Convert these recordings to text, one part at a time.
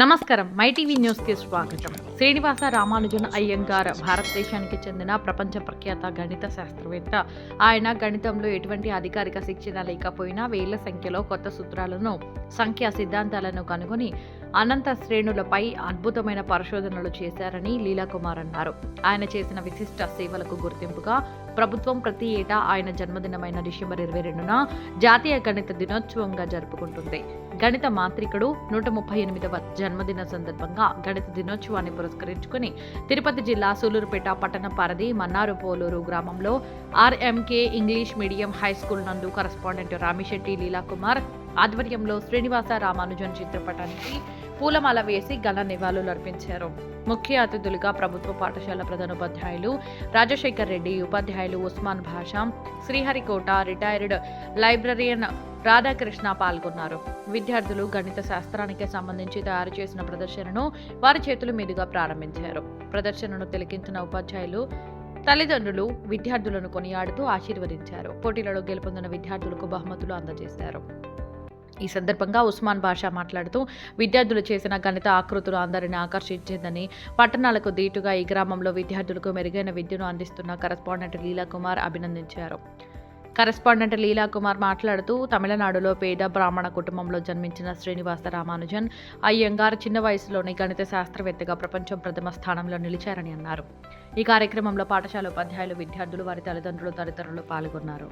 నమస్కారం. My TV న్యూస్కి స్వాగతం. శ్రీనివాస రామానుజన్ అయ్యంగార్ భారతదేశానికి చెందిన ప్రపంచ ప్రఖ్యాత గణిత శాస్త్రవేత్త. ఆయన గణితంలో ఎటువంటి అధికారిక శిక్షణ లేకపోయినా వేల సంఖ్యలో కొత్త సూత్రాలను, సంఖ్యా సిద్ధాంతాలను కనుగొని అనంత శ్రేణులపై అద్భుతమైన పరిశోధనలు చేశారని లీలాకుమార్ అన్నారు. ఆయన చేసిన విశిష్ట సేవలకు గుర్తింపుగా ప్రభుత్వం ప్రతి ఏటా ఆయన జన్మదినమైన డిసెంబర్ 22న జాతీయ గణిత దినోత్సవంగా జరుపుకుంటుంది. గణిత మాంత్రికుడు 138వ జన్మదిన సందర్భంగా గణిత దినోత్సవాన్ని పురస్కరించుకుని తిరుపతి జిల్లా సూలూరుపేట పట్టణ పరిధి మన్నారుపోలూరు గ్రామంలో RMK English medium high school నందు కరస్పాండెంట్ రామిశెట్టి లీలాకుమార్ ఆధ్వర్యంలో శ్రీనివాస రామానుజన్ చిత్రపటానికి పూలమాల వేసి ఘన నివాళులర్పించారు. ముఖ్య అతిథులుగా ప్రభుత్వ పాఠశాల ప్రధానోపాధ్యాయులు రాజశేఖర్ రెడ్డి, ఉపాధ్యాయులు ఉస్మాన్ భాషా, శ్రీహరికోట రిటైర్డ్ లైబ్రరియన్ రాధాకృష్ణ పాల్గొన్నారు. విద్యార్థులు గణిత శాస్త్రానికి సంబంధించి తయారు చేసిన ప్రదర్శనను వారి చేతుల మీదుగా ప్రారంభించారు. ప్రదర్శనను తిలకించిన ఉపాధ్యాయులు, తల్లిదండ్రులు విద్యార్థులను కొనియాడుతూ ఆశీర్వదించారు. పోటీలలో గెలుపొందిన విద్యార్థులకు బహుమతులు అందజేశారు. ఈ సందర్భంగా ఉస్మాన్ బాషా మాట్లాడుతూ విద్యార్థులు చేసిన గణిత ఆకృతులు అందరినీ ఆకర్షించిందని, పట్టణాలకు దీటుగా ఈ గ్రామంలో విద్యార్థులకు మెరుగైన విద్యను అందిస్తున్న కరస్పాండెంట్ లీలాకుమార్ అభినందించారు. కరస్పాండెంట్ లీలాకుమార్ మాట్లాడుతూ తమిళనాడులో పేద బ్రాహ్మణ కుటుంబంలో జన్మించిన శ్రీనివాస రామానుజన్ అయ్యంగార్ చిన్న వయసులోని గణిత శాస్త్రవేత్తగా ప్రపంచం ప్రథమ స్థానంలో నిలిచారని అన్నారు. ఈ కార్యక్రమంలో పాఠశాల ఉపాధ్యాయులు, విద్యార్థులు, వారి తల్లిదండ్రులు తదితరులు పాల్గొన్నారు.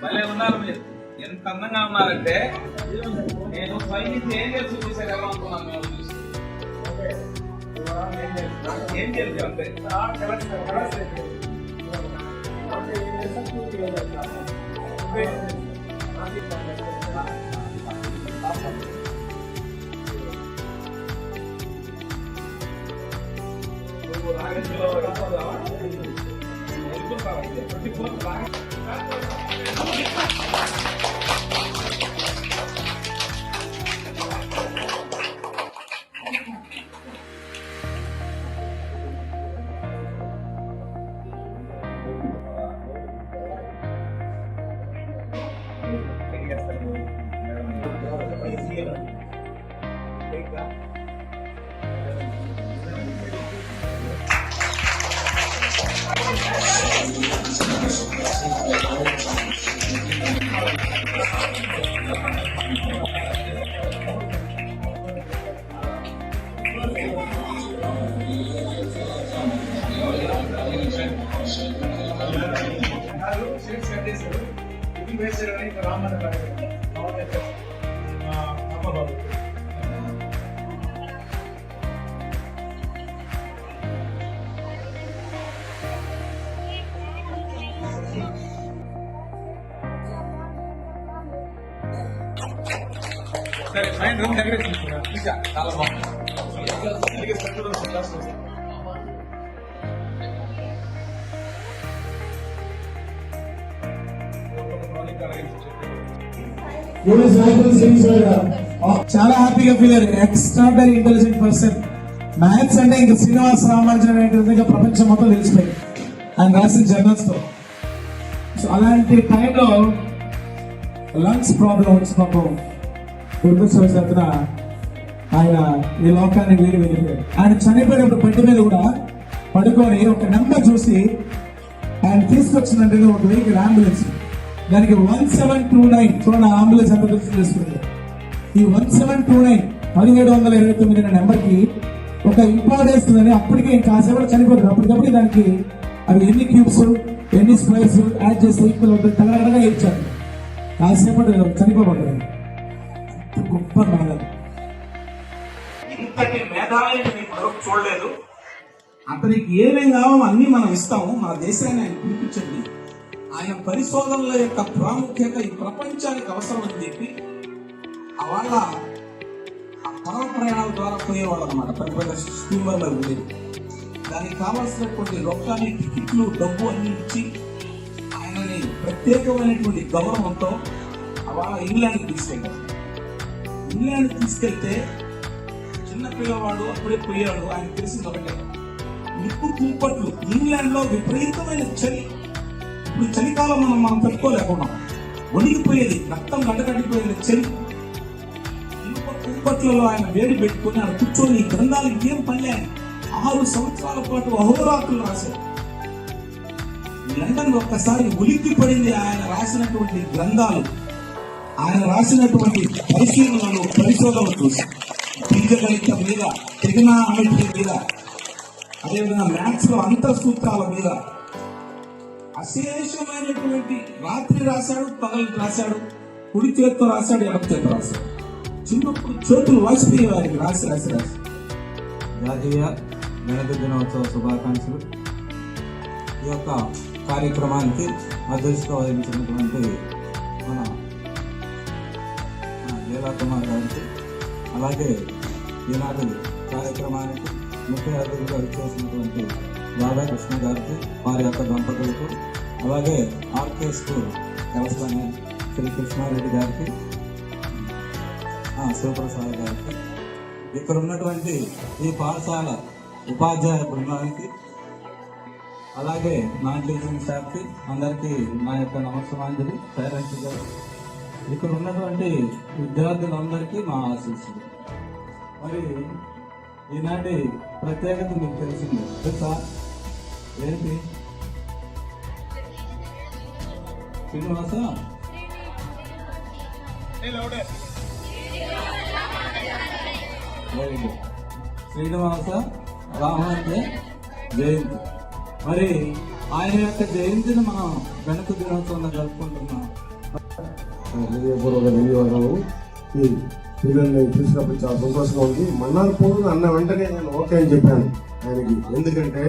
భలే ఉన్నారు మీరు, ఎంత అందంగా ఉన్నారంటే నేను పైనుంచి ఏం చేసి చూసేది ఎలా అనుకున్నాను. మేము చూసి ఏం చేసి అంతే సరే మైండ్ రూమ్ దగ్గర తీసుకురా చాలా బాగుంది. చాలా హ్యాపీగా ఫీల్ అయ్యారు. Extraordinary intelligent person. మ్యాథ్స్ అంటే ఇంకా శ్రీనివాస రామానుజన్ అనేది ప్రపంచం మొత్తం తెలిసిపోయింది ఆయన రాసిన జర్నల్స్ తో. సో అలాంటి టైంలో లంగ్స్ ప్రాబ్లం వచ్చి పాపం దుర్గ ఆయన ఈ లోకాన్ని వీడి వెళ్ళిపోయాడు. ఆయన చనిపోయినప్పుడు బెడ్ మీద కూడా పడుకొని ఒక నెంబర్ చూసి ఆయన తీసుకొచ్చిందంటే ఒక వెహికల్ అంబులెన్స్, దానికి 1729 చూడండి అంబులెన్స్ ఎంత తీసుకుంది. ఈ 1729 1729 అనే నెంబర్కి ఒక ఇంపార్టెన్స్ ఉందని అప్పటికే కాసేపు చనిపోతుంది. అప్పటికప్పుడు దానికి అవి ఎన్ని క్యూబ్స్ ఎన్ని స్క్వేర్స్ యాడ్ చేసి ఈక్వల్ అవుతుంది తగ్గగా ఇచ్చారు. కాసేపటి చనిపోబడ్డారు. గొప్ప మేధావి. ఇంతటి మేధావిని నేను చూడలేదు. అతనికి ఏమేం కావాలో అన్ని మనం ఇస్తాము. మన దేశాన్ని ఆయన పిలిపించండి. ఆయన పరిశోధనల యొక్క ప్రాముఖ్యత ఈ ప్రపంచానికి అవసరం అని చెప్పి వాళ్ళ పర్వ ప్రయాణాల ద్వారా పోయేవాళ్ళు అనమాట. పెద్ద పెద్ద స్టీమర్లు ఉండేది. దానికి కావాల్సినటువంటి రొక్కాన్ని టికెట్లు డబ్బు అన్ని ఇచ్చి ఆయనని ప్రత్యేకమైనటువంటి గౌరవంతో వాళ్ళ ఇంగ్లాండ్కి తీసుకెళ్ళారు. ఇంగ్లాండ్ తీసుకెళ్తే చిన్న పిల్లవాడు అప్పుడే పోయాడు. ఆయన తెలిసింది ఒకటే, నిప్పు కుంపట్లు. ఇంగ్లాండ్ లో విపరీతమైన చలి. ఇప్పుడు చలికాలం మనం పెట్టుకోలేకున్నాం. వణికిపోయేది, రక్తం గడ్డగట్టిపోయేది చలి. ఇనుప కుంపట్లలో ఆయన వేడి పెట్టుకుని ఆయన కూర్చొని గ్రంథాలు ఏం పనిలే 6 సంవత్సరాల పాటు అహోరాత్రులు రాశారు. లండన్ ఒక్కసారి ఉలిక్కి పడింది ఆయన రాసినటువంటి గ్రంథాలు, ఆయన రాసినటువంటి పరిశీలనలు పరిశోధనలు చూసి. బీజగణితం మీద, ట్రిగనామెట్రీ మీద, అదేవిధంగా మ్యాథ్స్ లో అంతఃసూత్రాల మీద అశేషమైనటువంటి రాత్రి రాశాడు, పగలు రాశాడు, కుడి చేతితో రాశాడు, ఎడమ చేతితో రాశాడు. చిన్నప్పుడు చేతులు వాసిపోయే వారికి రాసి రాసి రాసి. జాతీయ గణిత దినోత్సవ శుభాకాంక్షలు. ఈ యొక్క కార్యక్రమానికి అధ్యక్షత వహించినటువంటి మన లీలా కుమార్ గారికి, అలాగే ఈనాటి కార్యక్రమానికి ముఖ్య అతిథిగా ఇచ్చేసినటువంటి రాధాకృష్ణ గారికి, వారి యొక్క దంపతులకు, అలాగే ఆర్కే స్కూల్ కలసలని శ్రీ కృష్ణారెడ్డి గారికి, శివప్రసాద్ గారికి, ఇక్కడ ఉన్నటువంటి ఈ పాఠశాల ఉపాధ్యాయ బృందానికి, అలాగే నాన్ టీచింగ్ స్టాఫ్కి అందరికీ నా యొక్క నమస్కారాంజలి. పేరెంట్స్ గారు, ఇక్కడ ఉన్నటువంటి విద్యార్థులందరికీ మా ఆశీస్సులు. మరి ఈనాటి ప్రత్యేకత మీకు తెలిసింది తెలుసా? ఏంటి? శ్రీనివాస శ్రీనివాస రామానుజ జయంతి. మరి ఆయన యొక్క జయంతిని మనం గణిత దినోత్సవంగా జరుపుకుంటున్నాం. హృదయపూర్వక ధన్యవాదాలు. ఈ పిల్లల్ని చూసినప్పుడు చాలా సంతోషంగా ఉంది. మన్నార్పూర్ అన్న వెంటనే నేను ఓకే అని చెప్పాను ఆయనకి. ఎందుకంటే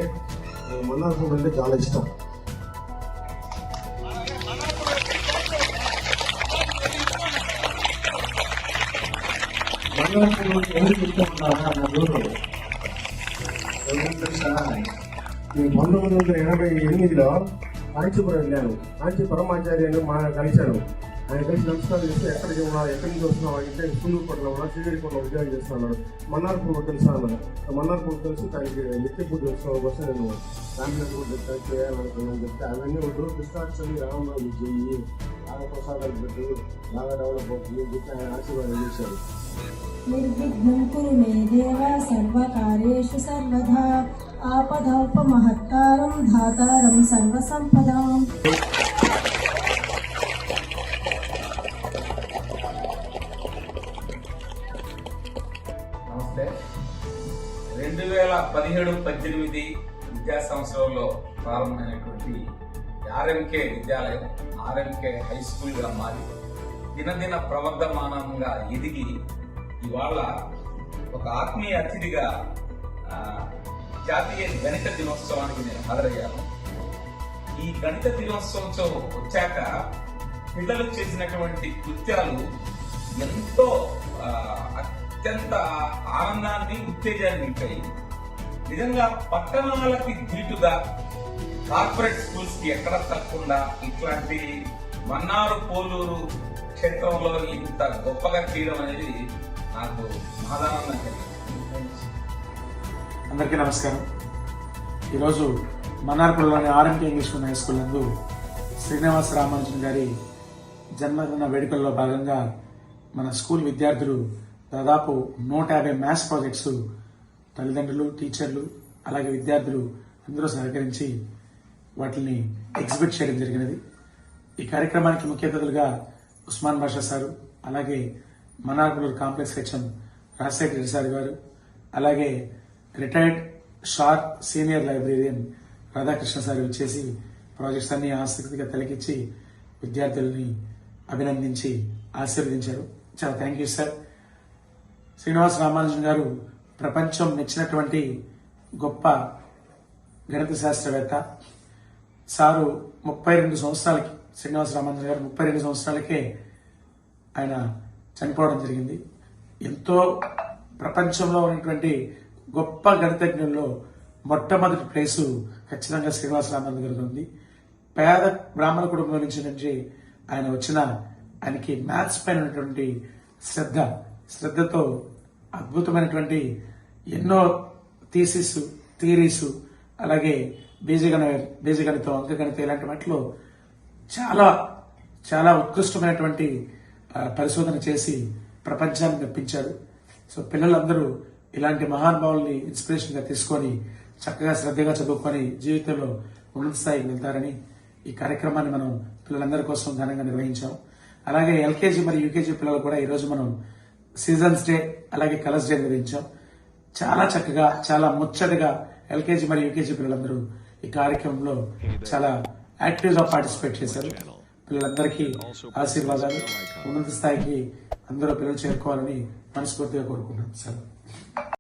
మన్నార్పూర్ అంటే చాలా ఇష్టం. మన్నార్పూర్ ఎందుకు ఇష్టమన్నారా? నా దూరం 1988లో కాంచీపురం వెళ్ళాను. కాంచీపురం ఆచార్యను మా కలిశాను. ఆయన కలిసి నమస్కారం చేస్తే ఎక్కడికి ఉన్నారు, ఎక్కడి నుంచి వస్తున్నావు అంటే సూళ్ళూరుపేటలో ఉన్నా, శ్రీహరికోటలో ఉద్యోగం చేస్తున్నాను. మన్నార్పూర్ తెలుసా అన్నాను. మన్నార్పూర్ తెలిసి దానికి లిక్కిపూడి ఉత్సవం కోసం నేను ఫ్యామిలీ కూడా డిస్కస్ చేయాలనుకున్నాను చెప్తే అవన్నీ వద్దు, కృష్ణాష్టమి రామనవమి చెయ్యి, బాగా ప్రసాదాలు పెట్టు, బాగా డెవలప్ అవుతుంది అని చెప్పి ఆయన ఆశీర్వాదం చేశారు. నిర్విఘ్నం కురు మే దేవ సర్వకార్యేషు సర్వదా ఆపదౌపమహత్తారం ధాతారం సర్వసంపదాం. నమస్తే. 2017-18 విద్యా సంవత్సరంలో ప్రారంభమైనటువంటి ఆర్ఎంకే విద్యాలయం ఆర్ఎంకే హై స్కూల్గా మారి దినదిన ప్రవర్ధమానంగా ఎదిగి ఇవాళ ఒక ఆత్మీయ అతిథిగా జాతీయ గణిత దినోత్సవానికి నేను హాజరయ్యాను. ఈ గణిత దినోత్సవం వచ్చాక పిల్లలు చేసినటువంటి కృత్యాలు ఎంతో అత్యంత ఆనందాన్ని ఉత్తేజాన్ని నింపాయి. నిజంగా పట్టణాలకి ధీటుగా కార్పొరేట్ స్కూల్స్ కి ఎక్కడ తప్పకుండా ఇట్లాంటి మన్నారు పోలూరు క్షేత్రంలో ఇంత గొప్పగా చేయడం అనేది నాకు మహదానందం కలిగింది. అందరికీ నమస్కారం. ఈరోజు మన్నార్పూర్లోని RMK English medium high school నందు శ్రీనివాస రామానుజన్ గారి జన్మదిన వేడుకల్లో భాగంగా మన స్కూల్ విద్యార్థులు దాదాపు 150 మ్యాథ్స్ ప్రాజెక్ట్స్ తల్లిదండ్రులు, టీచర్లు, అలాగే విద్యార్థులు అందరూ సహకరించి వాటిని ఎగ్జిబిట్ చేయడం జరిగినది. ఈ కార్యక్రమానికి ముఖ్య అతిథులుగా ఉస్మాన్ బాషా సారు, అలాగే Mannarpur complex HM Rajasekhara Reddy sir గారు, అలాగే retired short senior librarian Radhakrishna sir వచ్చేసి ప్రాజెక్ట్స్ అన్ని ఆసక్తిగా తిలకించి విద్యార్థుల్ని అభినందించి ఆశీర్వదించారు. చాలా thank you sir. Srinivasa Ramanujan గారు ప్రపంచం మెచ్చినటువంటి గొప్ప గణిత శాస్త్రవేత్త. సారు 32 సంవత్సరాలకి శ్రీనివాస రామానుజన్ గారు 32 సంవత్సరాలకే ఆయన చనిపోవడం జరిగింది. ఎంతో ప్రపంచంలో ఉన్నటువంటి గొప్ప గణితజ్ఞుల్లో మొట్టమొదటి ప్లేసు ఖచ్చితంగా శ్రీనివాస రామానుజన్ గారికి ఉంది. పేద బ్రాహ్మణ కుటుంబం నుంచి ఆయన వచ్చిన ఆయనకి మ్యాథ్స్ పైన ఉన్నటువంటి శ్రద్ధతో అద్భుతమైనటువంటి ఎన్నో థీరీస్ అలాగే బీజగణితం, అంకగణితం ఇలాంటి వాటిలో చాలా చాలా ఉత్కృష్టమైనటువంటి పరిశోధన చేసి ప్రపంచాన్ని మెప్పించారు. సో పిల్లలందరూ ఇలాంటి మహానుభావుల్ని ఇన్స్పిరేషన్ గా తీసుకొని చక్కగా శ్రద్ధగా చదువుకొని జీవితంలో ఉన్నత స్థాయికి వెళ్తారని ఈ కార్యక్రమాన్ని మనం పిల్లలందరి కోసం ఘనంగా నిర్వహించాం. అలాగే ఎల్కేజీ మరియు యూకేజీ పిల్లలు కూడా ఈరోజు మనం సీజన్స్ డే అలాగే కలర్స్ డే నిర్వహించాం. చాలా చక్కగా చాలా ముచ్చటగా ఎల్కేజీ మరియు యూకేజీ పిల్లలందరూ ఈ కార్యక్రమంలో చాలా యాక్టివ్ గా పార్టిసిపేట్ చేశారు. పిల్లలందరికీ ఆశీర్వాదాలు, ఉన్నత స్థాయికి అందరూ పిల్లలు చేరుకోవాలని మనస్ఫూర్తిగా కోరుకుంటున్నాం సార్.